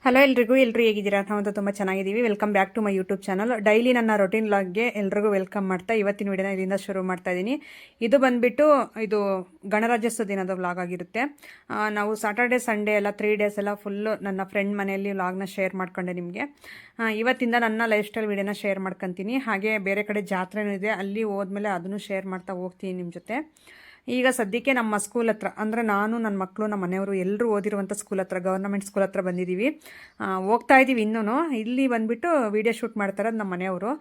Hello ಎಲ್ರಿಗೂ ಹೇಗಿದ್ದೀರಾ? ನಾವಂತೂ ತುಂಬ ಚೆನ್ನಾಗಿದ್ದೀವಿ. Welcome back to my YouTube channel. Daily ನನ್ನ ರೊಟೀನ್ ಲಾಗ್ಗೆ ಎಲ್ರಿಗೂ ವೆಲ್ಕಮ್ ಮಾಡ್ತಾ ಇವತ್ತಿನ ವಿಡಿಯೋನ ಇದರಿಂದ ಶುರು ಮಾಡ್ತಾ ಇದ್ದೀನಿ. ಇದು ಬಂದುಬಿಟ್ಟು ಇದು ಗಣರಾಜ್ಯೋತ್ಸವ ದಿನದ ವ್ಲಾಗ್ ಆಗಿರುತ್ತೆ. ನಾವು ಸಾಟರ್ಡೆ ಸಂಡೇ ಎಲ್ಲ 3 ಡೇಸ್ ಎಲ್ಲ ಫುಲ್ಲು ನನ್ನ ಫ್ರೆಂಡ್ ಮನೆಯಲ್ಲಿ ವ್ಲಾಗ್ನ ಶೇರ್ ಮಾಡ್ಕೊಂಡೆ ನಿಮಗೆ. ಇವತ್ತಿಂದ ನನ್ನ ಲೈಫ್ ಸ್ಟೈಲ್ ವಿಡಿಯೋನ ಶೇರ್ ಮಾಡ್ಕೊತೀನಿ. ಹಾಗೆ ಬೇರೆ ಕಡೆ ಜಾತ್ರೆನೂ ಇದೆ, ಅಲ್ಲಿ ಹೋದ್ಮೇಲೆ ಅದನ್ನು ಶೇರ್ ಮಾಡ್ತಾ ಹೋಗ್ತೀನಿ ನಿಮ್ಮ ಜೊತೆ. ಈಗ ಸದ್ಯಕ್ಕೆ ನಮ್ಮ ಸ್ಕೂಲ್ ಹತ್ರ ಅಂದರೆ ನಾನು ನನ್ನ ಮಕ್ಕಳು ನಮ್ಮ ಮನೆಯವರು ಎಲ್ಲರೂ ಓದಿರುವಂಥ ಸ್ಕೂಲ್ ಹತ್ರ, ಗೌರ್ನಮೆಂಟ್ ಸ್ಕೂಲ್ ಹತ್ರ ಬಂದಿದ್ದೀವಿ. ಹೋಗ್ತಾ ಇದ್ದೀವಿ. ಇನ್ನೂ ಇಲ್ಲಿ ಬಂದುಬಿಟ್ಟು ವೀಡಿಯೋ ಶೂಟ್ ಮಾಡ್ತಾರೆ ನಮ್ಮ ಮನೆಯವರು.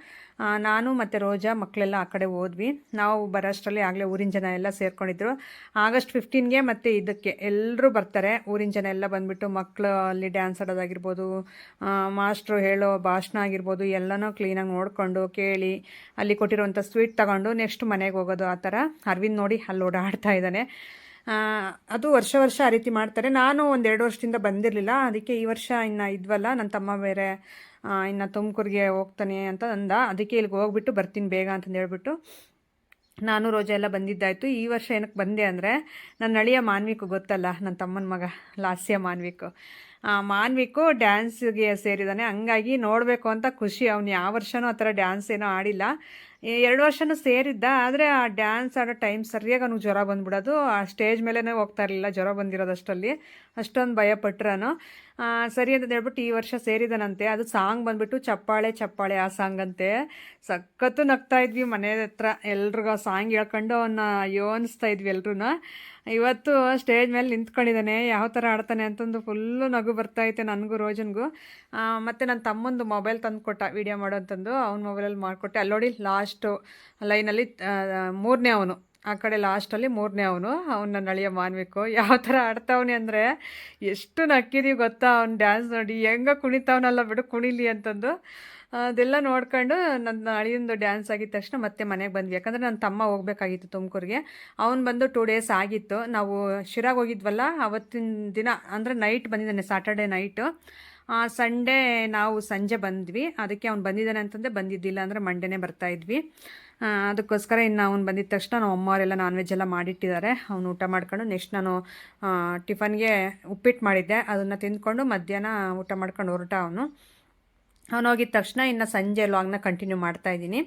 ನಾನು ಮತ್ತು ರೋಜಾ ಮಕ್ಕಳೆಲ್ಲ ಆ ಕಡೆ ಹೋದ್ವಿ. ನಾವು ಬರೋಷ್ಟರಲ್ಲಿ ಆಗಲೇ ಊರಿನ ಜನ ಎಲ್ಲ ಸೇರ್ಕೊಂಡಿದ್ರು. ಆಗಸ್ಟ್ 15ಗೆ ಮತ್ತು ಇದಕ್ಕೆ ಎಲ್ಲರೂ ಬರ್ತಾರೆ. ಊರಿನ ಜನ ಎಲ್ಲ ಬಂದುಬಿಟ್ಟು ಮಕ್ಕಳು ಅಲ್ಲಿ ಡ್ಯಾನ್ಸ್ ಆಡೋದಾಗಿರ್ಬೋದು, ಮಾಸ್ಟ್ರು ಹೇಳೋ ಭಾಷಣ ಆಗಿರ್ಬೋದು ಎಲ್ಲನೂ ಕ್ಲೀನಾಗಿ ನೋಡಿಕೊಂಡು ಕೇಳಿ ಅಲ್ಲಿ ಕೊಟ್ಟಿರುವಂಥ ಸ್ವೀಟ್ ತಗೊಂಡು ನೆಕ್ಸ್ಟ್ ಮನೆಗೆ ಹೋಗೋದು. ಆ ಥರ ಅರವಿಂದ್ ನೋಡಿ ಅಲ್ಲಿ ಓಡಾಡ್ತಾ ಇದ್ದಾನೆ. ಅದು ವರ್ಷ ವರ್ಷ ಆ ರೀತಿ ಮಾಡ್ತಾರೆ. ನಾನು 1-2 ವರ್ಷದಿಂದ ಬಂದಿರಲಿಲ್ಲ, ಅದಕ್ಕೆ ಈ ವರ್ಷ ಇನ್ನು ಇದ್ವಲ್ಲ, ನನ್ನ ತಮ್ಮ ಬೇರೆ ಇನ್ನು ತುಮಕೂರಿಗೆ ಹೋಗ್ತಾನೆ ಅಂತ ಅಂದ. ಅದಕ್ಕೆ ಇಲ್ಲಿಗೆ ಹೋಗ್ಬಿಟ್ಟು ಬರ್ತೀನಿ ಬೇಗ ಅಂತಂದು ಹೇಳ್ಬಿಟ್ಟು ನಾನು ರೋಜಾ ಎಲ್ಲ ಬಂದಿದ್ದಾಯಿತು. ಈ ವರ್ಷ ಏನಕ್ಕೆ ಬಂದೆ ಅಂದರೆ ನನ್ನ ಅಳಿಯ ಮಾನ್ವಿಕ್ ಗೊತ್ತಲ್ಲ, ನನ್ನ ತಮ್ಮನ ಮಗ ಲಾಸ್ಯ ಮಾನ್ವಿಕು ಡ್ಯಾನ್ಸ್ಗೆ ಸೇರಿದ್ದಾನೆ. ಹಂಗಾಗಿ ನೋಡಬೇಕು ಅಂತ ಖುಷಿ. ಅವ್ನು ಯಾವ ವರ್ಷವೂ ಆ ಥರ ಡ್ಯಾನ್ಸ್ ಏನೋ ಆಡಿಲ್ಲ. 2 ವರ್ಷವೂ ಸೇರಿದ್ದ. ಆದರೆ ಆ ಡ್ಯಾನ್ಸ್ ಆಡೋ ಟೈಮ್ ಸರಿಯಾಗಿ ಅವ್ನಿಗೆ ಜ್ವರ ಬಂದ್ಬಿಡೋದು. ಆ ಸ್ಟೇಜ್ ಮೇಲೇ ಹೋಗ್ತಾ ಇರಲಿಲ್ಲ, ಜ್ವರ ಬಂದಿರೋದಷ್ಟರಲ್ಲಿ. ಅಷ್ಟೊಂದು ಭಯಪಟ್ರನು. ಸರಿ ಅಂತ ಹೇಳ್ಬಿಟ್ಟು ಈ ವರ್ಷ ಸೇರಿದನಂತೆ. ಅದು ಸಾಂಗ್ ಬಂದುಬಿಟ್ಟು ಚಪ್ಪಾಳೆ ಚಪ್ಪಾಳೆ ಆ ಸಾಂಗ್ ಅಂತೆ. ಸಖತ್ತು ನಗ್ತಾ ಇದ್ವಿ ಮನೆ ಹತ್ರ ಎಲ್ರಿಗೂ ಆ ಸಾಂಗ್ ಹೇಳ್ಕೊಂಡು ಅವನ್ನ ಯೋನಿಸ್ತಾ ಇದ್ವಿ ಎಲ್ರೂ. ಇವತ್ತು ಸ್ಟೇಜ್ ಮೇಲೆ ನಿಂತ್ಕೊಂಡಿದ್ದಾನೆ, ಯಾವ ಥರ ಆಡ್ತಾನೆ ಅಂತಂದು ಫುಲ್ಲು ನಗು ಬರ್ತಾಯಿತ್ತು ನನಗೂ ರೋಜನ್ಗೂ. ಮತ್ತು ನನ್ನ ತಮ್ಮಂದು ಮೊಬೈಲ್ ತಂದು ಕೊಟ್ಟ ವೀಡಿಯೋ ಮಾಡೋ ಅಂತಂದು. ಅವ್ನ ಮೊಬೈಲಲ್ಲಿ ಮಾಡಿಕೊಟ್ಟೆ. ಅಲ್ಲಿ ನೋಡಿ ಲಾಸ್ಟು ಲೈನಲ್ಲಿ 3ನೇ ಅವನು, ಆ ಕಡೆ ಲಾಸ್ಟಲ್ಲಿ 3ನೇ ಅವನು ನನ್ನ ಅಳಿಯ ಮಾನ್ಬೇಕು. ಯಾವ ಥರ ಆಡ್ತಾವನೆ ಅಂದರೆ ಎಷ್ಟು ನಕ್ಕಿದೀವಿ ಗೊತ್ತಾ ಅವ್ನು ಡ್ಯಾನ್ಸ್ ನೋಡಿ. ಹೆಂಗೆ ಕುಣಿತಾವನಲ್ಲ ಬಿಡು, ಕುಣಿಲಿ ಅಂತಂದು ಅದೆಲ್ಲ ನೋಡ್ಕೊಂಡು ನನ್ನ ಅಳಿಯಂದು ಡ್ಯಾನ್ಸ್ ಆಗಿದ ತಕ್ಷಣ ಮತ್ತೆ ಮನೆಗೆ ಬಂದ್ವಿ. ಯಾಕಂದರೆ ನನ್ನ ತಮ್ಮ ಹೋಗಬೇಕಾಗಿತ್ತು ತುಮಕೂರಿಗೆ. ಅವ್ನು ಬಂದು 2 ಡೇಸ್ ಆಗಿತ್ತು. ನಾವು ಶಿರಾಗೆ ಹೋಗಿದ್ವಲ್ಲ ಅವತ್ತಿನ ದಿನ, ಅಂದರೆ ನೈಟ್ ಬಂದಿದ್ದಾನೆ, ಸಾಟರ್ಡೆ ನೈಟು. ಸಂಡೇ ನಾವು ಸಂಜೆ ಬಂದ್ವಿ. ಅದಕ್ಕೆ ಅವ್ನು ಬಂದಿದ್ದಾನೆ ಅಂತಂದರೆ ಬಂದಿದ್ದಿಲ್ಲ ಅಂದರೆ ಮಂಡೇನೇ ಬರ್ತಾಯಿದ್ವಿ. ಅದಕ್ಕೋಸ್ಕರ ಇನ್ನು ಅವ್ನು ಬಂದಿದ್ದ ತಕ್ಷಣ ನಮ್ಮ ಅಮ್ಮವರೆಲ್ಲ ನಾನ್ ವೆಜ್ ಎಲ್ಲ ಮಾಡಿಟ್ಟಿದ್ದಾರೆ. ಅವ್ನು ಊಟ ಮಾಡ್ಕೊಂಡು ನೆಕ್ಸ್ಟ್ ನಾನು ಟಿಫನ್ಗೆ ಉಪ್ಪಿಟ್ಟು ಮಾಡಿದ್ದೆ, ಅದನ್ನು ತಿಂದ್ಕೊಂಡು ಮಧ್ಯಾಹ್ನ ಊಟ ಮಾಡ್ಕೊಂಡು ಹೊರಟ ಅವನು ಹೋಗಿದ ತಕ್ಷಣ ಇನ್ನು ಸಂಜೆ ಲಾಗ್ನ ಕಂಟಿನ್ಯೂ ಮಾಡ್ತಾಯಿದ್ದೀನಿ.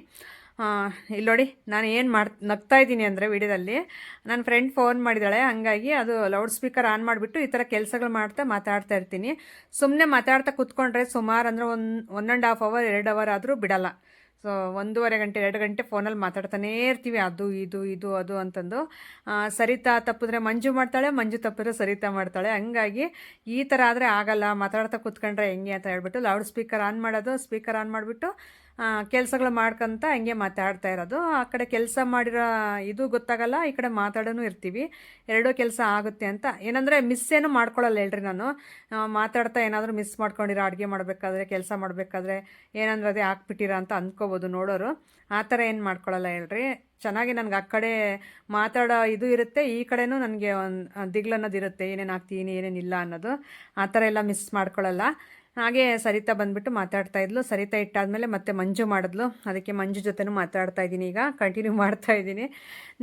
ಇಲ್ಲಿ ನೋಡಿ ನಾನು ಏನು ನಗ್ತಾ ಇದ್ದೀನಿ ಅಂದರೆ ವಿಡಿಯೋದಲ್ಲಿ ನನ್ನ ಫ್ರೆಂಡ್ ಫೋನ್ ಮಾಡಿದ್ದಾಳೆ. ಹಂಗಾಗಿ ಅದು ಲೌಡ್ ಸ್ಪೀಕರ್ ಆನ್ ಮಾಡಿಬಿಟ್ಟು ಈ ಥರ ಕೆಲಸಗಳು ಮಾತಾಡ್ತಾ ಇರ್ತೀನಿ. ಸುಮ್ಮನೆ ಮಾತಾಡ್ತಾ ಕೂತ್ಕೊಂಡ್ರೆ ಸುಮಾರು ಅಂದರೆ 1.5 ಅವರ್ 2 ಅವರ್ ಆದರೂ ಬಿಡಲ್ಲ. ಸೊ 1.5 ಗಂಟೆ 2 ಗಂಟೆ ಫೋನಲ್ಲಿ ಮಾತಾಡ್ತಾನೇ ಇರ್ತೀವಿ, ಅದು ಇದು ಅದು ಅಂತಂದು. ಸರಿತಾ ತಪ್ಪಿದ್ರೆ ಮಂಜು ಮಾಡ್ತಾಳೆ, ಮಂಜು ತಪ್ಪಿದ್ರೆ ಸರಿತಾ ಮಾಡ್ತಾಳೆ. ಹಂಗಾಗಿ ಈ ಥರ ಆದರೆ ಆಗಲ್ಲ, ಮಾತಾಡ್ತಾ ಕೂತ್ಕೊಂಡ್ರೆ ಹೆಂಗೆ ಅಂತ ಹೇಳ್ಬಿಟ್ಟು ಲೌಡ್ ಸ್ಪೀಕರ್ ಆನ್ ಮಾಡೋದು. ಸ್ಪೀಕರ್ ಆನ್ ಮಾಡಿಬಿಟ್ಟು ಕೆಲಸಗಳು ಮಾಡ್ಕೊತ ಹಂಗೆ ಮಾತಾಡ್ತಾ ಇರೋದು. ಆ ಕಡೆ ಕೆಲಸ ಮಾಡಿರೋ ಇದು ಗೊತ್ತಾಗಲ್ಲ, ಈ ಕಡೆ ಮಾತಾಡೋನು ಇರ್ತೀವಿ. ಎರಡೂ ಕೆಲಸ ಆಗುತ್ತೆ ಅಂತ. ಏನಂದರೆ ಮಿಸ್ ಏನು ಮಾಡ್ಕೊಳ್ಳಲ್ಲ ಹೇಳ್ರಿ. ನಾನು ಮಾತಾಡ್ತಾ ಏನಾದರೂ ಮಿಸ್ ಮಾಡ್ಕೊಂಡಿರೋ, ಅಡುಗೆ ಮಾಡಬೇಕಾದ್ರೆ ಕೆಲಸ ಮಾಡಬೇಕಾದ್ರೆ ಏನಂದ್ರೆ ಅದೇ ಹಾಕ್ಬಿಟ್ಟಿರ ಅಂತ ಅಂದ್ಕೋಬೋದು ನೋಡೋರು. ಆ ಥರ ಏನು ಮಾಡ್ಕೊಳ್ಳಲ್ಲ ಹೇಳ್ರಿ. ಚೆನ್ನಾಗಿ ನನಗೆ ಆ ಕಡೆ ಮಾತಾಡೋ ಇದು ಇರುತ್ತೆ, ಈ ಕಡೆನೂ ನನಗೆ ಒಂದು ದಿಗ್ಲು ಅನ್ನೋದು ಇರುತ್ತೆ, ಏನೇನು ಹಾಕ್ತೀನಿ ಏನೇನಿಲ್ಲ ಅನ್ನೋದು. ಆ ಥರ ಎಲ್ಲ ಮಿಸ್ ಮಾಡ್ಕೊಳ್ಳಲ್ಲ. ಹಾಗೆ ಸರಿತಾ ಬಂದುಬಿಟ್ಟು ಮಾತಾಡ್ತಾಯಿದ್ಲು. ಸರಿತಾ ಇಟ್ಟಾದಮೇಲೆ ಮತ್ತೆ ಮಂಜು ಮಾಡಿದ್ಲು. ಅದಕ್ಕೆ ಮಂಜು ಜೊತೆನೂ ಮಾತಾಡ್ತಾ ಇದ್ದೀನಿ, ಈಗ ಕಂಟಿನ್ಯೂ ಮಾಡ್ತಾಯಿದ್ದೀನಿ.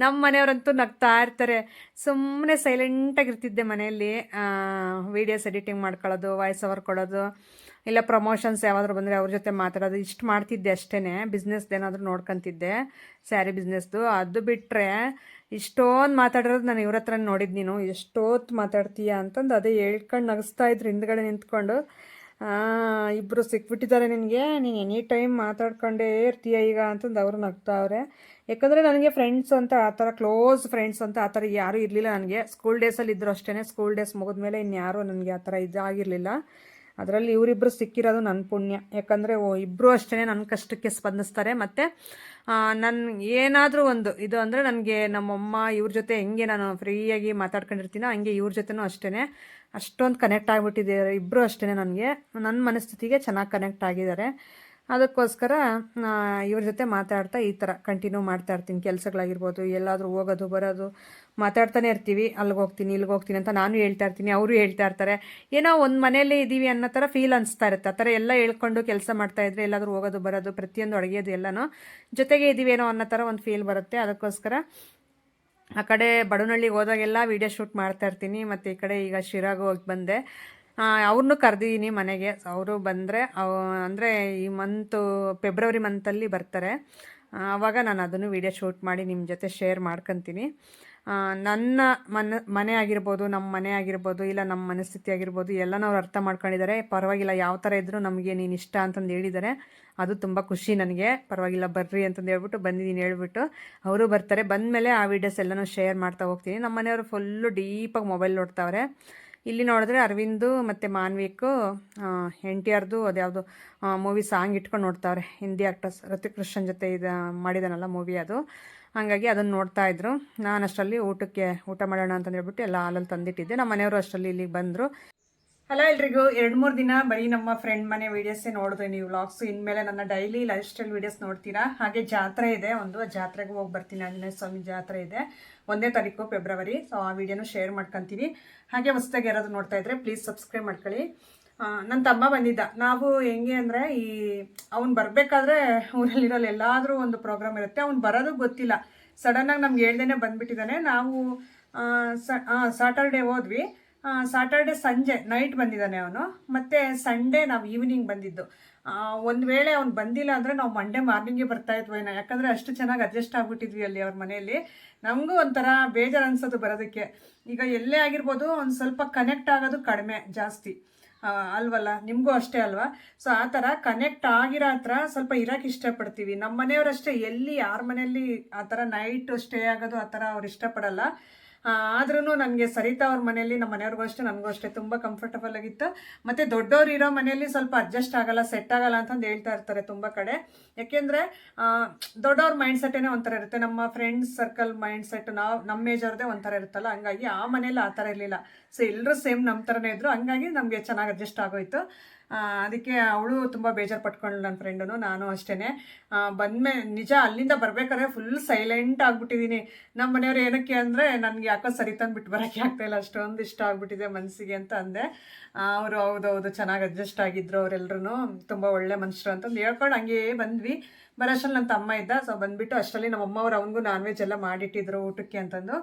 ನಮ್ಮ ಮನೆಯವರಂತೂ ನಗ್ತಾ ಇರ್ತಾರೆ. ಸುಮ್ಮನೆ ಸೈಲೆಂಟಾಗಿರ್ತಿದ್ದೆ ಮನೆಯಲ್ಲಿ. ವೀಡಿಯೋಸ್ ಎಡಿಟಿಂಗ್ ಮಾಡ್ಕೊಳ್ಳೋದು, ವಾಯ್ಸ್ ಓವರ್ ಕೊಡೋದು, ಇಲ್ಲ ಪ್ರಮೋಷನ್ಸ್ ಯಾವಾದರೂ ಬಂದರೆ ಅವ್ರ ಜೊತೆ ಮಾತಾಡೋದು, ಇಷ್ಟು ಮಾಡ್ತಿದ್ದೆ ಅಷ್ಟೇ. ಬಿಸ್ನೆಸ್ದು ಏನಾದರೂ ನೋಡ್ಕೊತಿದ್ದೆ, ಸ್ಯಾರಿ ಬಿಸ್ನೆಸ್ದು. ಅದು ಬಿಟ್ಟರೆ ಇಷ್ಟೊಂದು ಮಾತಾಡಿರೋದು ನಾನು ಇವ್ರ ಹತ್ರ ನೋಡಿದ್ದು. ನೀನು ಎಷ್ಟೊತ್ತು ಮಾತಾಡ್ತೀಯ ಅಂತಂದು ಅದೇ ಹೇಳ್ಕೊಂಡು ನಗಿಸ್ತಾಯಿದ್ರು ಹಿಂದ್ಗಡೆ ನಿಂತ್ಕೊಂಡು. ಇಬ್ಬರು ಸಿಕ್ಬಿಟ್ಟಿದ್ದಾರೆ ನಿನಗೆ, ನೀನು ಎನಿ ಟೈಮ್ ಮಾತಾಡ್ಕೊಂಡೇ ಇರ್ತೀಯ ಈಗ ಅಂತಂದು ಅವರು ನಗ್ತಾವ್ರೆ. ಯಾಕಂದರೆ ನನಗೆ ಫ್ರೆಂಡ್ಸ್ ಅಂತ ಆ ಥರ ಕ್ಲೋಸ್ ಫ್ರೆಂಡ್ಸ್ ಅಂತ ಆ ಥರ ಯಾರೂ ಇರಲಿಲ್ಲ ನನಗೆ. ಸ್ಕೂಲ್ ಡೇಸಲ್ಲಿ ಇದ್ದರು ಅಷ್ಟೇ. ಸ್ಕೂಲ್ ಡೇಸ್ ಮುಗಿದ್ಮೇಲೆ ಇನ್ಯಾರೂ ನನಗೆ ಆ ಥರ ಇದಾಗಿರಲಿಲ್ಲ. ಅದರಲ್ಲಿ ಇವರಿಬ್ಬರು ಸಿಕ್ಕಿರೋದು ನನ್ನ ಪುಣ್ಯ. ಯಾಕಂದರೆ ಇಬ್ಬರು ಅಷ್ಟೇ ನನ್ನ ಕಷ್ಟಕ್ಕೆ ಸ್ಪಂದಿಸ್ತಾರೆ. ಮತ್ತು ನನ್ನ ಏನಾದರೂ ಒಂದು ಇದು ಅಂದರೆ ನನಗೆ ನಮ್ಮಮ್ಮ ಇವ್ರ ಜೊತೆ ಹೆಂಗೆ ನಾನು ಫ್ರೀಯಾಗಿ ಮಾತಾಡ್ಕೊಂಡಿರ್ತೀನೋ ಹಂಗೆ ಇವ್ರ ಜೊತೆನೂ ಅಷ್ಟೇ. ಅಷ್ಟೊಂದು ಕನೆಕ್ಟ್ ಆಗಿಬಿಟ್ಟಿದ್ದಾರೆ ಇಬ್ಬರು ಅಷ್ಟೇ. ನನಗೆ ನನ್ನ ಮನಸ್ಥಿತಿಗೆ ಚೆನ್ನಾಗಿ ಕನೆಕ್ಟ್ ಆಗಿದ್ದಾರೆ. ಅದಕ್ಕೋಸ್ಕರ ಇವ್ರ ಜೊತೆ ಮಾತಾಡ್ತಾ ಈ ಥರ ಕಂಟಿನ್ಯೂ ಮಾಡ್ತಾ ಇರ್ತೀನಿ. ಕೆಲಸಗಳಾಗಿರ್ಬೋದು, ಎಲ್ಲಾದರೂ ಹೋಗೋದು ಬರೋದು ಮಾತಾಡ್ತಾನೆ ಇರ್ತೀವಿ. ಅಲ್ಲಿಗೆ ಹೋಗ್ತೀನಿ ಇಲ್ಲಿಗೆ ಹೋಗ್ತೀನಿ ಅಂತ ನಾನು ಹೇಳ್ತಾ ಇರ್ತೀನಿ, ಅವರು ಹೇಳ್ತಾ ಇರ್ತಾರೆ. ಏನೋ ಒಂದು ಮನೆಯಲ್ಲೇ ಇದ್ದೀವಿ ಅನ್ನೋ ಥರ ಫೀಲ್ ಅನಿಸ್ತಾ ಇರುತ್ತೆ. ಆ ಥರ ಎಲ್ಲ ಹೇಳ್ಕೊಂಡು ಕೆಲಸ ಮಾಡ್ತಾಯಿದ್ರೆ ಎಲ್ಲಾದರೂ ಹೋಗೋದು ಬರೋದು ಪ್ರತಿಯೊಂದು ಅಡುಗೆದು ಎಲ್ಲನೂ ಜೊತೆಗೆ ಇದ್ದೀವೇನೋ ಅನ್ನೋ ಥರ ಒಂದು ಫೀಲ್ ಬರುತ್ತೆ. ಅದಕ್ಕೋಸ್ಕರ ಆ ಕಡೆ ಬಡವನಹಳ್ಳಿಗೆ ಹೋದಾಗೆಲ್ಲ ವೀಡಿಯೋ ಶೂಟ್ ಮಾಡ್ತಾ ಇರ್ತೀನಿ. ಮತ್ತು ಈ ಕಡೆ ಈಗ ಶಿರಾಗೆ ಹೋಗಿ ಬಂದೆ. ಅವ್ರನ್ನೂ ಕರೆದಿದ್ದೀನಿ ಮನೆಗೆ. ಅವರು ಬಂದರೆ ಅಂದರೆ ಈ ಫೆಬ್ರವರಿ ಮಂತಲ್ಲಿ ಬರ್ತಾರೆ. ಆವಾಗ ನಾನು ಅದನ್ನು ವೀಡಿಯೋ ಶೂಟ್ ಮಾಡಿ ನಿಮ್ಮ ಜೊತೆ ಶೇರ್ ಮಾಡ್ಕೊತೀನಿ. ನನ್ನ ಮನೆ ಆಗಿರ್ಬೋದು, ನಮ್ಮ ಮನೆ ಆಗಿರ್ಬೋದು, ಇಲ್ಲ ನಮ್ಮ ಮನಸ್ಥಿತಿ ಆಗಿರ್ಬೋದು ಎಲ್ಲನೂ ಅವ್ರು ಅರ್ಥ ಮಾಡ್ಕೊಂಡಿದ್ದಾರೆ. ಪರವಾಗಿಲ್ಲ, ಯಾವ ಥರ ಇದ್ದರೂ ನಮಗೆ ನೀನು ಇಷ್ಟ ಅಂತಂದು ಹೇಳಿದ್ದಾರೆ. ಅದು ತುಂಬ ಖುಷಿ ನನಗೆ. ಪರವಾಗಿಲ್ಲ ಬರ್ರಿ ಅಂತಂದು ಹೇಳ್ಬಿಟ್ಟು ಬಂದಿದ್ದೀನಿ. ಹೇಳ್ಬಿಟ್ಟು ಅವರು ಬರ್ತಾರೆ. ಬಂದಮೇಲೆ ಆ ವೀಡಿಯೋಸ್ ಎಲ್ಲನೂ ಶೇರ್ ಮಾಡ್ತಾ ಹೋಗ್ತೀನಿ. ನಮ್ಮ ಮನೆಯವರು ಫುಲ್ಲು ಡೀಪಾಗಿ ಮೊಬೈಲ್ ನೋಡ್ತಾವ್ರೆ. ಇಲ್ಲಿ ನೋಡಿದ್ರೆ ಅರವಿಂದು ಮತ್ತು ಮಾನ್ವಿಕು NTRದು ಅದ್ಯಾವುದು ಮೂವಿ ಸಾಂಗ್ ಇಟ್ಕೊಂಡು ನೋಡ್ತಾವ್ರೆ. ಹಿಂದಿ ಆ್ಯಕ್ಟರ್ಸ್ ಋತಿಕ್ ರೋಷನ್ ಜೊತೆ ಮಾಡಿದಾನಲ್ಲ ಮೂವಿ ಅದು. ಹಾಗಾಗಿ ಅದನ್ನು ನೋಡ್ತಾ ಇದ್ರು. ನಾನು ಅಷ್ಟರಲ್ಲಿ ಊಟ ಮಾಡೋಣ ಅಂತಂದು ಹೇಳ್ಬಿಟ್ಟು ಎಲ್ಲ ಹಾಲಲ್ಲಿ ತಂದಿಟ್ಟಿದ್ದೆ. ನಮ್ಮ ಮನೆಯವರು ಅಷ್ಟರಲ್ಲಿ ಇಲ್ಲಿಗೆ ಬಂದರು. ಹಲೋ ಎಲ್ರಿಗೂ. 2-3 ದಿನ ಬರೀ ನಮ್ಮ ಫ್ರೆಂಡ್ ಮನೆ ವೀಡಿಯೋಸೇ ನೋಡಿದ್ರೆ ನೀವು ವ್ಲಾಗ್ಸು. ಇನ್ಮೇಲೆ ನನ್ನ ಡೈಲಿ ಲೈಫ್ ಸ್ಟೈಲ್ ವೀಡಿಯೋಸ್ ನೋಡ್ತೀರಾ. ಹಾಗೆ ಜಾತ್ರೆ ಇದೆ ಒಂದು, ಜಾತ್ರೆಗೆ ಹೋಗಿ ಬರ್ತೀನಿ. ಆಂಜನೇಯ ಸ್ವಾಮಿ ಜಾತ್ರೆ ಇದೆ 1ನೇ ತಾರೀಕು ಫೆಬ್ರವರಿ. ಸೊ ಆ ವಿಡಿಯೋನು ಶೇರ್ ಮಾಡ್ಕೊತೀನಿ. ಹಾಗೆ ಹೊಸದಾಗಿ ಯಾರಾದರೂ ನೋಡ್ತಾ ಇದ್ರೆ ಪ್ಲೀಸ್ ಸಬ್ಸ್ಕ್ರೈಬ್ ಮಾಡ್ಕೊಳ್ಳಿ. ನನ್ನ ತಮ್ಮ ಬಂದಿದ್ದ. ನಾವು ಹೆಂಗೆ ಅಂದರೆ ಅವ್ನು ಬರಬೇಕಾದ್ರೆ ಊರಲ್ಲಿರೋಲ್ಲ ಎಲ್ಲಾದರೂ ಒಂದು ಪ್ರೋಗ್ರಾಮ್ ಇರುತ್ತೆ. ಅವ್ನು ಬರೋದು ಗೊತ್ತಿಲ್ಲ. ಸಡನ್ನಾಗಿ ನಮ್ಗೆ ಹೇಳ್ದೇ ಬಂದುಬಿಟ್ಟಿದ್ದಾನೆ. ನಾವು ಸಾಟರ್ಡೆ ಹೋದ್ವಿ. ಸಾಟರ್ಡೆ ಸಂಜೆ ನೈಟ್ ಬಂದಿದ್ದಾನೆ ಅವನು. ಮತ್ತು ಸಂಡೇ ನಾವು ಈವ್ನಿಂಗ್ ಬಂದಿದ್ದು. ಒಂದು ವೇಳೆ ಅವ್ನು ಬಂದಿಲ್ಲ ಅಂದರೆ ನಾವು ಮಂಡೇ ಮಾರ್ನಿಂಗೇ ಬರ್ತಾಯಿದ್ವೇನೋ. ಯಾಕಂದರೆ ಅಷ್ಟು ಚೆನ್ನಾಗಿ ಅಡ್ಜಸ್ಟ್ ಆಗಿಬಿಟ್ಟಿದ್ವಿ ಅಲ್ಲಿ ಅವ್ರ ಮನೆಯಲ್ಲಿ. ನಮಗೂ ಒಂಥರ ಬೇಜಾರು ಅನ್ಸೋದು ಬರೋದಕ್ಕೆ. ಈಗ ಎಲ್ಲೇ ಆಗಿರ್ಬೋದು, ಒಂದು ಸ್ವಲ್ಪ ಕನೆಕ್ಟ್ ಆಗೋದು ಕಡಿಮೆ ಜಾಸ್ತಿ ಅಲ್ವಲ್ಲ, ನಿಮಗೂ ಅಷ್ಟೇ ಅಲ್ವಾ? ಸೊ ಆ ಥರ ಕನೆಕ್ಟ್ ಆಗಿರೋ ಹತ್ರ ಸ್ವಲ್ಪ ಇರೋಕ್ಕೆ ಇಷ್ಟಪಡ್ತೀವಿ. ನಮ್ಮ ಮನೆಯವರಷ್ಟೇ ಎಲ್ಲಿ ಯಾರ ಮನೆಯಲ್ಲಿ ಆ ಥರ ನೈಟ್ ಸ್ಟೇ ಆಗೋದು ಆ ಥರ ಅವ್ರು ಇಷ್ಟಪಡಲ್ಲ. ಆದ್ರೂ ನನಗೆ ಸರಿತಾ ಅವ್ರ ಮನೆಯಲ್ಲಿ, ನಮ್ಮ ಮನೆಯವ್ರಿಗೂ ಅಷ್ಟೇ ನನಗೂ ಅಷ್ಟೇ ತುಂಬ ಕಂಫರ್ಟಬಲ್ ಆಗಿತ್ತು. ಮತ್ತು ದೊಡ್ಡವ್ರು ಇರೋ ಮನೆಯಲ್ಲಿ ಸ್ವಲ್ಪ ಅಡ್ಜಸ್ಟ್ ಆಗಲ್ಲ, ಸೆಟ್ ಆಗಲ್ಲ ಅಂತಂದು ಹೇಳ್ತಾ ಇರ್ತಾರೆ ತುಂಬ ಕಡೆ. ಯಾಕೆಂದರೆ ದೊಡ್ಡವ್ರ ಮೈಂಡ್ ಸೆಟ್ಟೇ ಒಂಥರ ಇರುತ್ತೆ. ನಮ್ಮ ಫ್ರೆಂಡ್ಸ್ ಸರ್ಕಲ್ ಮೈಂಡ್ ಸೆಟ್ ನಮ್ಮ ಏಜ್ ಅವ್ರದ್ದೇ ಒಂಥರ ಇರುತ್ತಲ್ಲ. ಹಂಗಾಗಿ ಆ ಮನೇಲಿ ಆ ಥರ ಇರಲಿಲ್ಲ. ಸೊ ಎಲ್ಲರೂ ಸೇಮ್ ನಮ್ಮ ಥರನೇ ಇದ್ದರು. ಹಂಗಾಗಿ ನಮಗೆ ಚೆನ್ನಾಗಿ ಅಡ್ಜಸ್ಟ್ ಆಗೋಯ್ತು. ಅದಕ್ಕೆ ಅವಳು ತುಂಬ ಬೇಜಾರು ಪಟ್ಕೊಂಡ್ಳು, ನನ್ನ ಫ್ರೆಂಡನು. ನಾನು ಅಷ್ಟೇ ಬಂದಮೇಲೆ ನಿಜ ಅಲ್ಲಿಂದ ಬರ್ಬೇಕಾದ್ರೆ ಫುಲ್ ಸೈಲೆಂಟ್ ಆಗಿಬಿಟ್ಟಿದ್ದೀನಿ. ನಮ್ಮ ಮನೆಯವ್ರು ಏನಕ್ಕೆ ಅಂದರೆ ನನಗೆ ಯಾಕೋ ಸರಿ ತಂದುಬಿಟ್ಟು ಬರೋಕ್ಕೆ ಆಗ್ತಾಯಿಲ್ಲ, ಅಷ್ಟೊಂದು ಇಷ್ಟ ಆಗಿಬಿಟ್ಟಿದೆ ಮನಸ್ಸಿಗೆ ಅಂತ ಅಂದೆ. ಅವರು ಹೌದೌದು ಚೆನ್ನಾಗಿ ಅಡ್ಜಸ್ಟ್ ಆಗಿದ್ರು ಅವರೆಲ್ಲರೂ, ತುಂಬ ಒಳ್ಳೆ ಮನುಷ್ಯರು ಅಂತಂದು ಹೇಳ್ಕೊಂಡು ಹಂಗೇ ಬಂದ್ವಿ. ಬರೋಷ್ಟರಲ್ಲಿ ನನ್ನ ತಮ್ಮ ಇದ್ದ. ಸೊ ಬಂದುಬಿಟ್ಟು ಅಷ್ಟರಲ್ಲಿ ನಮ್ಮ ಅಮ್ಮವ್ರು ಅವನಿಗೂ ನಾನ್ ವೆಜ್ ಎಲ್ಲ ಮಾಡಿಟ್ಟಿದ್ರು ಊಟಕ್ಕೆ ಅಂತಂದು.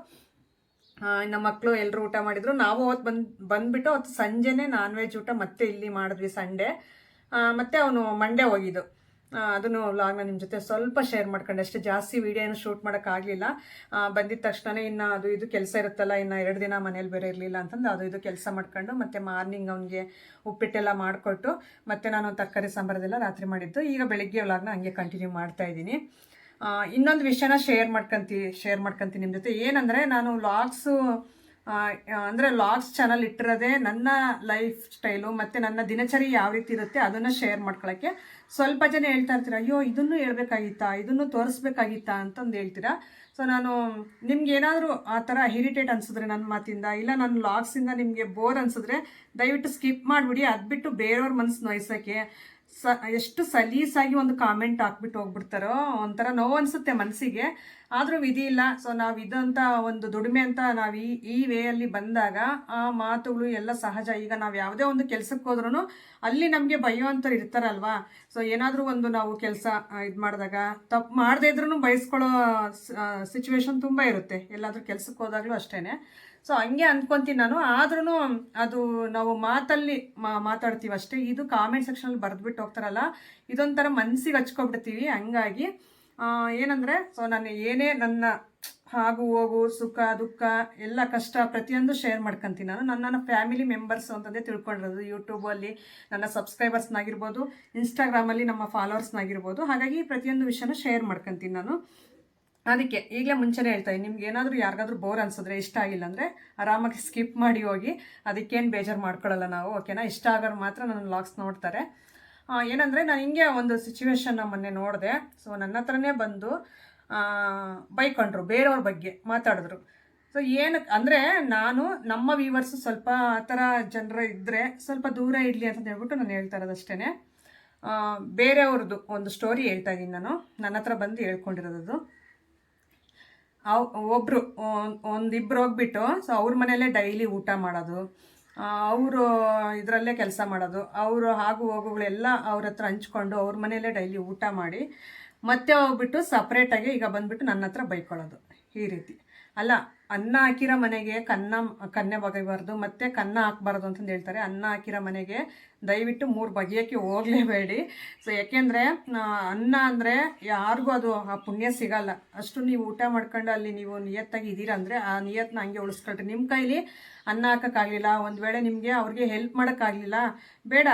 ನಮ್ಮ ಮಕ್ಕಳು ಎಲ್ಲರೂ ಊಟ ಮಾಡಿದ್ರು. ನಾವು ಅವತ್ತು ಬಂದುಬಿಟ್ಟು ಅವತ್ತು ಸಂಜೆನೇ ನಾನ್ ವೆಜ್ ಊಟ ಮತ್ತೆ ಇಲ್ಲಿ ಮಾಡಿದ್ವಿ ಸಂಡೇ. ಮತ್ತು ಅವನು ಮಂಡೇ ಹೋಗಿದ್ದು. ಅದನ್ನು ವ್ಲಾಗ್ನ ನಿಮ್ಮ ಜೊತೆ ಸ್ವಲ್ಪ ಶೇರ್ ಮಾಡ್ಕೊಂಡೆ ಅಷ್ಟೇ. ಜಾಸ್ತಿ ವೀಡಿಯೋನು ಶೂಟ್ ಮಾಡೋಕ್ಕಾಗಲಿಲ್ಲ. ಬಂದಿದ್ದ ತಕ್ಷಣ ಇನ್ನು ಅದು ಇದು ಕೆಲಸ ಇರುತ್ತಲ್ಲ, ಇನ್ನು 2 ದಿನ ಮನೇಲಿ ಬೇರೆ ಇರಲಿಲ್ಲ ಅಂತಂದು ಅದು ಇದು ಕೆಲಸ ಮಾಡ್ಕೊಂಡು ಮತ್ತು ಮಾರ್ನಿಂಗ್ ಅವನಿಗೆ ಉಪ್ಪಿಟ್ಟೆಲ್ಲ ಮಾಡಿಕೊಟ್ಟು ಮತ್ತು ನಾನು ತರಕಾರಿ ಸಾಂಬಾರದೆಲ್ಲ ರಾತ್ರಿ ಮಾಡಿದ್ದು. ಈಗ ಬೆಳಿಗ್ಗೆ ವ್ಲಾಗ್ನ ಹಂಗೆ ಕಂಟಿನ್ಯೂ ಮಾಡ್ತಾಯಿದ್ದೀನಿ. ಇನ್ನೊಂದು ವಿಷಯನ ಶೇರ್ ಮಾಡ್ಕೊಂತೀನಿ ನಿಮ್ಮ ಜೊತೆ. ಏನಂದರೆ ನಾನು ವ್ಲಾಗ್ಸು ಅಂದರೆ ವ್ಲಾಗ್ಸ್ ಚಾನಲ್ ಇಟ್ಟಿರೋದೇ ನನ್ನ ಲೈಫ್ ಸ್ಟೈಲು ಮತ್ತು ನನ್ನ ದಿನಚರಿ ಯಾವ ರೀತಿ ಇರುತ್ತೆ ಅದನ್ನು ಶೇರ್ ಮಾಡ್ಕೊಳ್ಳೋಕ್ಕೆ. ಸ್ವಲ್ಪ ಜನ ಹೇಳ್ತಾ ಇರ್ತೀರ, ಅಯ್ಯೋ ಇದನ್ನು ಹೇಳ್ಬೇಕಾಗಿತ್ತಾ, ಇದನ್ನು ತೋರಿಸ್ಬೇಕಾಗಿತ್ತಾ ಅಂತಂದು ಹೇಳ್ತೀರಾ. ಸೊ ನಾನು ನಿಮ್ಗೆ ಏನಾದರೂ ಆ ಥರ ಇರಿಟೇಟ್ ಅನಿಸಿದ್ರೆ ನನ್ನ ಮಾತಿಂದ, ಇಲ್ಲ ನನ್ನ ವ್ಲಾಗ್ಸಿಂದ ನಿಮಗೆ ಬೋರ್ ಅನಿಸಿದ್ರೆ ದಯವಿಟ್ಟು ಸ್ಕಿಪ್ ಮಾಡಿಬಿಡಿ. ಅದು ಬಿಟ್ಟು ಬೇರೆಯವ್ರ ಮನಸ್ಸು ನೋಯಿಸೋಕ್ಕೆ ಎಷ್ಟು ಸಲೀಸಾಗಿ ಒಂದು ಕಾಮೆಂಟ್ ಹಾಕ್ಬಿಟ್ಟು ಹೋಗ್ಬಿಡ್ತಾರೋ, ಒಂಥರ ನೋವು ಅನಿಸುತ್ತೆ ಮನಸ್ಸಿಗೆ. ಆದರೂ ವಿಧಿ ಇಲ್ಲ. ಸೊ ನಾವು ಇದಂಥ ಒಂದು ದುಡಿಮೆ ಅಂತ ನಾವು ಈ ವೇಯಲ್ಲಿ ಬಂದಾಗ ಆ ಮಾತುಗಳು ಎಲ್ಲ ಸಹಜ. ಈಗ ನಾವು ಯಾವುದೇ ಒಂದು ಕೆಲಸಕ್ಕೆ ಹೋದ್ರೂ ಅಲ್ಲಿ ನಮಗೆ ಬೈಯೋವಂಥವ್ರು ಇರ್ತಾರಲ್ವಾ. ಸೊ ಏನಾದರೂ ಒಂದು ನಾವು ಕೆಲಸ ಇದು ಮಾಡಿದಾಗ ತಪ್ಪು ಮಾಡದೇ ಇದ್ರೂ ಬಯಸ್ಕೊಳ್ಳೋ ಸಿಚುವೇಶನ್ ತುಂಬ ಇರುತ್ತೆ. ಎಲ್ಲಾದರೂ ಕೆಲಸಕ್ಕೆ ಹೋದಾಗಲೂ ಅಷ್ಟೇ. ಸೊ ಹಂಗೆ ಅಂದ್ಕೊತೀನಿ ನಾನು. ಆದ್ರೂ ಅದು ನಾವು ಮಾತಲ್ಲಿ ಮಾತಾಡ್ತೀವಿ ಅಷ್ಟೇ. ಇದು ಕಾಮೆಂಟ್ ಸೆಕ್ಷನಲ್ಲಿ ಬರೆದ್ಬಿಟ್ಟು ಹೋಗ್ತಾರಲ್ಲ, ಇದೊಂಥರ ಮನಸ್ಸಿಗೆ ಹಚ್ಕೊಬಿಡ್ತೀವಿ. ಹಂಗಾಗಿ ಏನಂದರೆ, ಸೊ ನಾನು ಏನೇ ನನ್ನ ಆಗು ಹೋಗು ಸುಖ ದುಃಖ ಎಲ್ಲ ಕಷ್ಟ ಪ್ರತಿಯೊಂದು ಶೇರ್ ಮಾಡ್ಕೊತೀನಿ ನಾನು. ನನ್ನ ಫ್ಯಾಮಿಲಿ ಮೆಂಬರ್ಸ್ ಅಂತಂದೇ ತಿಳ್ಕೊಂಡಿರೋದು. ಯೂಟ್ಯೂಬಲ್ಲಿ ನನ್ನ ಸಬ್ಸ್ಕ್ರೈಬರ್ಸ್ನಾಗಿರ್ಬೋದು, ಇನ್ಸ್ಟಾಗ್ರಾಮಲ್ಲಿ ನಮ್ಮ ಫಾಲೋವರ್ಸ್ನಾಗಿರ್ಬೋದು. ಹಾಗಾಗಿ ಪ್ರತಿಯೊಂದು ವಿಷಯನೂ ಶೇರ್ ಮಾಡ್ಕೊತೀನಿ ನಾನು. ಅದಕ್ಕೆ ಈಗಲೇ ಮುಂಚೆನೇ ಹೇಳ್ತಾಯಿದ್ದೀನಿ, ನಿಮ್ಗೆ ಏನಾದರೂ ಯಾರಿಗಾದ್ರೂ ಬೋರ್ ಅನಿಸಿದ್ರೆ, ಇಷ್ಟ ಆಗಿಲ್ಲ ಅಂದರೆ ಆರಾಮಾಗಿ ಸ್ಕಿಪ್ ಮಾಡಿ ಹೋಗಿ. ಅದಕ್ಕೇನು ಬೇಜಾರು ಮಾಡ್ಕೊಳ್ಳಲ್ಲ ನಾವು, ಓಕೆನಾ? ಇಷ್ಟ ಆಗೋರು ಮಾತ್ರ ನನ್ನ ವ್ಲಾಗ್ಸ್ ನೋಡ್ತಾರೆ. ಏನಂದರೆ ನಾನು ಹಿಂಗೆ ಒಂದು ಸಿಚುವೇಶನ್ನ ಮೊನ್ನೆ ನೋಡಿದೆ. ಸೊ ನನ್ನ ಹತ್ರನೇ ಬಂದು ಬೈಕೊಂಡ್ರು, ಬೇರೆಯವ್ರ ಬಗ್ಗೆ ಮಾತಾಡಿದ್ರು. ಸೊ ಏನಕ್ಕೆ ಅಂದರೆ, ನಮ್ಮ ವ್ಯೂವರ್ಸು ಸ್ವಲ್ಪ ಆ ಥರ ಜನರು ಇದ್ದರೆ ಸ್ವಲ್ಪ ದೂರ ಇರಲಿ ಅಂತ ಹೇಳ್ಬಿಟ್ಟು ನಾನು ಹೇಳ್ತಾ ಇರೋದಷ್ಟೇ. ಬೇರೆಯವ್ರದ್ದು ಒಂದು ಸ್ಟೋರಿ ಹೇಳ್ತಾ ಇದ್ದೀನಿ ನಾನು. ನನ್ನ ಹತ್ರ ಬಂದು ಹೇಳ್ಕೊಂಡಿರೋದು. ಒಬ್ಬರು ಒಂದಿಬ್ಬರು ಹೋಗ್ಬಿಟ್ಟು, ಸೊ ಅವ್ರ ಮನೆಯಲ್ಲೇ ಡೈಲಿ ಊಟ ಮಾಡೋದು, ಅವರು ಇದರಲ್ಲೇ ಕೆಲಸ ಮಾಡೋದು, ಅವರು ಆಗು ಹೋಗುಗಳೆಲ್ಲ ಅವ್ರ ಹತ್ರ ಹಂಚ್ಕೊಂಡು ಅವ್ರ ಮನೆಯಲ್ಲೇ ಡೈಲಿ ಊಟ ಮಾಡಿ ಮತ್ತೆ ಹೋಗ್ಬಿಟ್ಟು ಸಪ್ರೇಟಾಗಿ ಈಗ ಬಂದುಬಿಟ್ಟು ನನ್ನ ಹತ್ರ ಬೈಕೊಳ್ಳೋದು. ಈ ರೀತಿ ಅಲ್ಲ, ಅನ್ನ ಹಾಕಿರೋ ಮನೆಗೆ ಕನ್ನೆ ಬಗೆಯಬಾರ್ದು, ಮತ್ತು ಕನ್ನ ಹಾಕ್ಬಾರ್ದು ಅಂತಂದು ಹೇಳ್ತಾರೆ. ಅನ್ನ ಹಾಕಿರೋ ಮನೆಗೆ ದಯವಿಟ್ಟು 3 ಬಗೆಯೋಕ್ಕೆ ಹೋಗಲೇಬೇಡಿ. ಸೊ ಯಾಕೆಂದರೆ ಅನ್ನ ಅಂದರೆ ಯಾರಿಗೂ ಅದು ಆ ಪುಣ್ಯ ಸಿಗಲ್ಲ. ಅಷ್ಟು ನೀವು ಊಟ ಮಾಡ್ಕೊಂಡು ಅಲ್ಲಿ ನೀವು ನಿಯತ್ತಾಗಿ ಇದ್ದೀರಾ ಅಂದರೆ ಆ ನಿಯತ್ನ ಹಂಗೆ ಉಳಿಸ್ಕೊಳ್ರಿ. ನಿಮ್ಮ ಕೈಲಿ ಅನ್ನ ಹಾಕೋಕ್ಕಾಗಲಿಲ್ಲ, ಒಂದು ವೇಳೆ ನಿಮಗೆ ಅವ್ರಿಗೆ ಹೆಲ್ಪ್ ಮಾಡೋಕ್ಕಾಗಲಿಲ್ಲ, ಬೇಡ,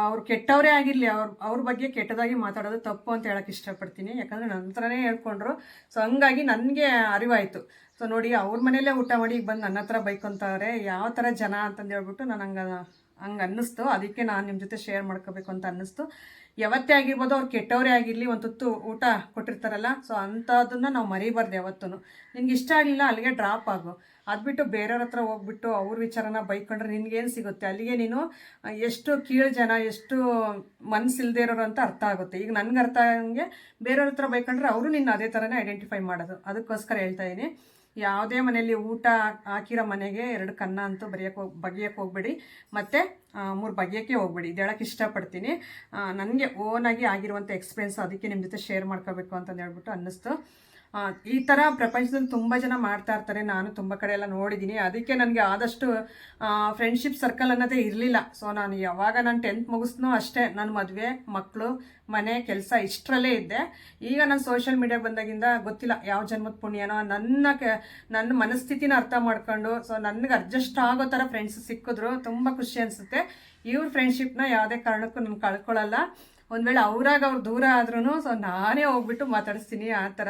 ಅವ್ರು ಕೆಟ್ಟವರೇ ಆಗಿರಲಿ, ಅವ್ರ ಬಗ್ಗೆ ಕೆಟ್ಟದಾಗಿ ಮಾತಾಡೋದು ತಪ್ಪು ಅಂತ ಹೇಳೋಕ್ಕೆ ಇಷ್ಟಪಡ್ತೀನಿ. ಯಾಕಂದರೆ ನನ್ನ ಹತ್ರನೇ ಹೇಳ್ಕೊಂಡ್ರು. ಸೊ ಹಂಗಾಗಿ ನನಗೆ ಅರಿವಾಯಿತು. ಸೊ ನೋಡಿ, ಅವ್ರ ಮನೆಯಲ್ಲೇ ಊಟ ಮಾಡಿ ಈಗ ಬಂದು ನನ್ನ ಹತ್ರ ಬೈಕೊಂತಾರೆ, ಯಾವ ಥರ ಜನ ಅಂತಂದು ಹೇಳ್ಬಿಟ್ಟು ನಾನು ಹಂಗೆ ಅನ್ನಿಸ್ತು. ಅದಕ್ಕೆ ನಾನು ನಿಮ್ಮ ಜೊತೆ ಶೇರ್ ಮಾಡ್ಕೋಬೇಕು ಅಂತ ಅನ್ನಿಸ್ತು. ಯಾವತ್ತೇ ಆಗಿರ್ಬೋದು, ಅವ್ರು ಕೆಟ್ಟವರೇ ಆಗಿರಲಿ, ಒಂದು ತುತ್ತು ಊಟ ಕೊಟ್ಟಿರ್ತಾರಲ್ಲ, ಸೊ ಅಂಥದನ್ನು ನಾವು ಮರಿಬಾರ್ದು ಯಾವತ್ತೂ. ನಿನ್ಗೆ ಇಷ್ಟ ಆಗಲಿಲ್ಲ ಅಲ್ಲಿಗೆ ಡ್ರಾಪ್ ಆಗು. ಅದು ಬಿಟ್ಟು ಬೇರೆಯವ್ರ ಹತ್ರ ಹೋಗ್ಬಿಟ್ಟು ಅವ್ರ ವಿಚಾರನ ಬೈಕೊಂಡ್ರೆ ನಿನ್ಗೇನು ಸಿಗುತ್ತೆ? ಅಲ್ಲಿಗೆ ನೀನು ಎಷ್ಟು ಕೀಳು ಜನ, ಎಷ್ಟು ಮನಸ್ಸಿಲ್ದೇ ಇರೋರು ಅಂತ ಅರ್ಥ ಆಗುತ್ತೆ. ಈಗ ನನಗೆ ಅರ್ಥ ಆಗಂಗೆ ಬೇರೆಯವ್ರ ಹತ್ರ ಬೈಕೊಂಡ್ರೆ ಅವರು ನಿನ್ನ ಅದೇ ಥರನೇ ಐಡೆಂಟಿಫೈ ಮಾಡೋದು. ಅದಕ್ಕೋಸ್ಕರ ಹೇಳ್ತಾ ಇದ್ದೀನಿ, ಯಾವುದೇ ಮನೆಯಲ್ಲಿ ಊಟ ಹಾಕಿರೋ ಮನೆಗೆ 2 ಕನ್ನ ಅಂತೂ ಬಗೆಯಕ್ಕೆ ಹೋಗ್ಬೇಡಿ, ಮತ್ತು 3 ಬಗೆಯೋಕ್ಕೆ ಹೋಗ್ಬೇಡಿ. ಇದು ಹೇಳೋಕ್ಕೆ ಇಷ್ಟಪಡ್ತೀನಿ. ನನಗೆ ಓನಾಗಿ ಆಗಿರುವಂಥ ಎಕ್ಸ್ಪೀರಿಯನ್ಸ್, ಅದಕ್ಕೆ ನಿಮ್ಮ ಜೊತೆ ಶೇರ್ ಮಾಡ್ಕೋಬೇಕು ಅಂತಂದು ಹೇಳ್ಬಿಟ್ಟು ಅನ್ನಿಸ್ತು. ಈ ಥರ ಪ್ರಪಂಚದಲ್ಲಿ ತುಂಬ ಜನ ಮಾಡ್ತಾ ಇರ್ತಾರೆ, ನಾನು ತುಂಬ ಕಡೆ ಎಲ್ಲ ನೋಡಿದ್ದೀನಿ. ಅದಕ್ಕೆ ನನಗೆ ಆದಷ್ಟು ಫ್ರೆಂಡ್ಶಿಪ್ ಸರ್ಕಲ್ ಅನ್ನೋದೇ ಇರಲಿಲ್ಲ. ಸೊ ನಾನು ಯಾವಾಗ ನಾನು 10th ಮುಗಿಸ್ನೋ ಅಷ್ಟೇ, ನನ್ನ ಮದುವೆ, ಮಕ್ಕಳು, ಮನೆ, ಕೆಲಸ ಇಷ್ಟರಲ್ಲೇ ಇದ್ದೆ. ಈಗ ನಾನು ಸೋಷಿಯಲ್ ಮೀಡಿಯಾ ಬಂದಾಗಿಂದ ಗೊತ್ತಿಲ್ಲ ಯಾವ ಜನ್ಮದ ಪುಣ್ಯನೋ, ನನ್ನ ಮನಸ್ಥಿತಿನ ಅರ್ಥ ಮಾಡ್ಕೊಂಡು, ಸೊ ನನಗೆ ಅಡ್ಜಸ್ಟ್ ಆಗೋ ಥರ ಫ್ರೆಂಡ್ಸ್ ಸಿಕ್ಕಿದ್ರು, ತುಂಬ ಖುಷಿ ಅನಿಸುತ್ತೆ. ಇವ್ರ ಫ್ರೆಂಡ್ಶಿಪ್ನ ಯಾವುದೇ ಕಾರಣಕ್ಕೂ ನಾನು ಕಳ್ಕೊಳ್ಳಲ್ಲ. ಒಂದು ವೇಳೆ ಅವ್ರು ದೂರ ಆದ್ರೂ ಸೊ ನಾನೇ ಹೋಗ್ಬಿಟ್ಟು ಮಾತಾಡಿಸ್ತೀನಿ. ಆ ಥರ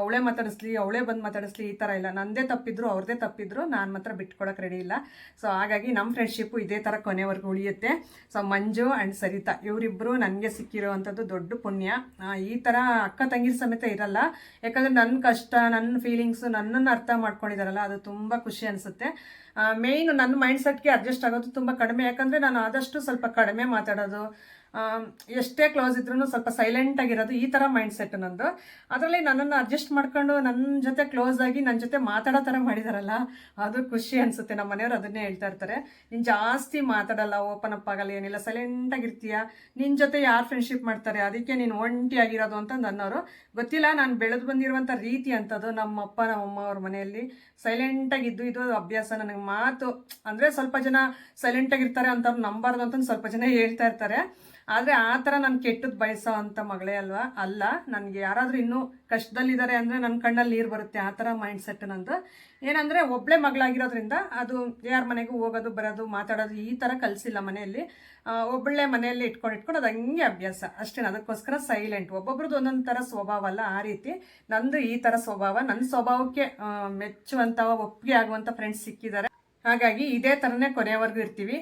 ಅವಳೇ ಮಾತಾಡಿಸ್ಲಿ, ಅವಳೇ ಬಂದು ಮಾತಾಡಿಸ್ಲಿ, ಈ ಥರ ಇಲ್ಲ. ನನ್ನದೇ ತಪ್ಪಿದ್ರು, ಅವ್ರದ್ದೇ ತಪ್ಪಿದ್ರು, ನಾನು ಮಾತ್ರ ಬಿಟ್ಕೊಡೋಕೆ ರೆಡಿ ಇಲ್ಲ. ಸೊ ಹಾಗಾಗಿ ನಮ್ಮ ಫ್ರೆಂಡ್ಶಿಪ್ಪು ಇದೇ ಥರ ಕೊನೆವರೆಗೂ ಉಳಿಯುತ್ತೆ. ಸೊ ಮಂಜು ಆ್ಯಂಡ್ ಸರಿತಾ ಇವರಿಬ್ಬರು ನನಗೆ ಸಿಕ್ಕಿರೋ ಅಂಥದ್ದು ದೊಡ್ಡ ಪುಣ್ಯ. ಈ ಥರ ಅಕ್ಕ ತಂಗಿರ ಸಮೇತ ಇರಲ್ಲ. ಯಾಕಂದರೆ ನನ್ನ ಕಷ್ಟ, ನನ್ನ ಫೀಲಿಂಗ್ಸು, ನನ್ನನ್ನು ಅರ್ಥ ಮಾಡ್ಕೊಂಡಿದ್ದಾರಲ್ಲ, ಅದು ತುಂಬ ಖುಷಿ ಅನಿಸುತ್ತೆ. ಮೇಯ್ನು ನನ್ನ ಮೈಂಡ್ಸೆಟ್ಗೆ ಅಡ್ಜಸ್ಟ್ ಆಗೋದು ತುಂಬ ಕಡಿಮೆ. ಯಾಕಂದರೆ ನಾನು ಆದಷ್ಟು ಸ್ವಲ್ಪ ಕಡಿಮೆ ಮಾತಾಡೋದು, ಎಷ್ಟೇ ಕ್ಲೋಸ್ ಇದ್ರೂ ಸ್ವಲ್ಪ ಸೈಲೆಂಟಾಗಿರೋದು, ಈ ಥರ ಮೈಂಡ್ ಸೆಟ್ ನಂದು. ಅದರಲ್ಲಿ ನನ್ನನ್ನು ಅಡ್ಜಸ್ಟ್ ಮಾಡ್ಕೊಂಡು ನನ್ನ ಜೊತೆ ಕ್ಲೋಸ್ ಆಗಿ ನನ್ನ ಜೊತೆ ಮಾತಾಡೋ ಥರ ಮಾಡಿದಾರಲ್ಲ, ಅದು ಖುಷಿ ಅನಿಸುತ್ತೆ. ನಮ್ಮ ಮನೆಯವರು ಅದನ್ನೇ ಹೇಳ್ತಾ ಇರ್ತಾರೆ, ನೀನು ಜಾಸ್ತಿ ಮಾತಾಡಲ್ಲ, ಓಪನ್ ಅಪ್ ಆಗಲ್ಲ, ಏನಿಲ್ಲ, ಸೈಲೆಂಟಾಗಿರ್ತೀಯ, ನಿನ್ನ ಜೊತೆ ಯಾರು ಫ್ರೆಂಡ್ಶಿಪ್ ಮಾಡ್ತಾರೆ, ಅದಕ್ಕೆ ನೀನು ಒಂಟಿಯಾಗಿರೋದು ಅಂತಂದು ಅನ್ನೋರು. ಗೊತ್ತಿಲ್ಲ, ನಾನು ಬೆಳೆದು ಬಂದಿರುವಂಥ ರೀತಿ ಅಂಥದ್ದು. ನಮ್ಮಪ್ಪ ನಮ್ಮಮ್ಮ ಅವ್ರ ಮನೆಯಲ್ಲಿ ಸೈಲೆಂಟಾಗಿದ್ದು ಇದು ಅಭ್ಯಾಸ. ನನಗೆ ಮಾತು ಅಂದರೆ ಸ್ವಲ್ಪ ಜನ ಸೈಲೆಂಟಾಗಿರ್ತಾರೆ ಅಂತವ್ರು ನಂಬಾರ್ದು ಅಂತಂದು ಸ್ವಲ್ಪ ಜನ ಹೇಳ್ತಾ ಇರ್ತಾರೆ. ಆದರೆ ಆ ಥರ ನಾನು ಕೆಟ್ಟದ್ದು ಬಯಸೋ ಅಂಥ ಮಗಳೇ ಅಲ್ಲ. ನನಗೆ ಯಾರಾದರೂ ಇನ್ನೂ ಕಷ್ಟದಲ್ಲಿದ್ದಾರೆ ಅಂದರೆ ನನ್ನ ಕಣ್ಣಲ್ಲಿ ನೀರು ಬರುತ್ತೆ. ಆ ಥರ ಮೈಂಡ್ ಸೆಟ್ ನಂದು. ಏನಂದರೆ ಒಬ್ಬಳೇ ಮಗಳಾಗಿರೋದ್ರಿಂದ ಅದು ಯಾರ ಮನೆಗೂ ಹೋಗೋದು ಬರೋದು ಮಾತಾಡೋದು ಈ ಥರ ಕಲಿಸಿಲ್ಲ ಮನೆಯಲ್ಲಿ. ಒಬ್ಬಳೇ ಮನೆಯಲ್ಲಿ ಇಟ್ಕೊಂಡು ಅದು ಹಂಗೆ ಅಭ್ಯಾಸ ಅಷ್ಟೇ. ಅದಕ್ಕೋಸ್ಕರ ಸೈಲೆಂಟ್. ಒಬ್ಬೊಬ್ರದ್ದು ಒಂದೊಂದು ಥರ ಸ್ವಭಾವ ಅಲ್ಲ, ಆ ರೀತಿ ನಂದು ಈ ಥರ ಸ್ವಭಾವ. ನನ್ನ ಸ್ವಭಾವಕ್ಕೆ ಮೆಚ್ಚುವಂಥ, ಒಪ್ಪಿಗೆ ಆಗುವಂಥ ಫ್ರೆಂಡ್ಸ್ ಸಿಕ್ಕಿದ್ದಾರೆ. ಹಾಗಾಗಿ ಇದೇ ಥರನೇ ಕೊನೆಯವರೆಗೂ ಇರ್ತೀವಿ.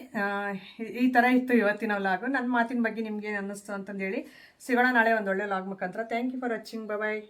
ಈ ಥರ ಇತ್ತು ಇವತ್ತಿನ ವ್ಲಾಗು. ನನ್ನ ಮಾತಿನ ಬಗ್ಗೆ ನಿಮ್ಗೆ ಏನು ಅನ್ನಿಸ್ತು ಅಂತಂದೇಳಿ ಸಿಗೋಣ ನಾಳೆ ಒಂದು ಒಳ್ಳೆ ವ್ಲಾಗ್ ಮುಖಾಂತರ. Thank you for watching. Bye.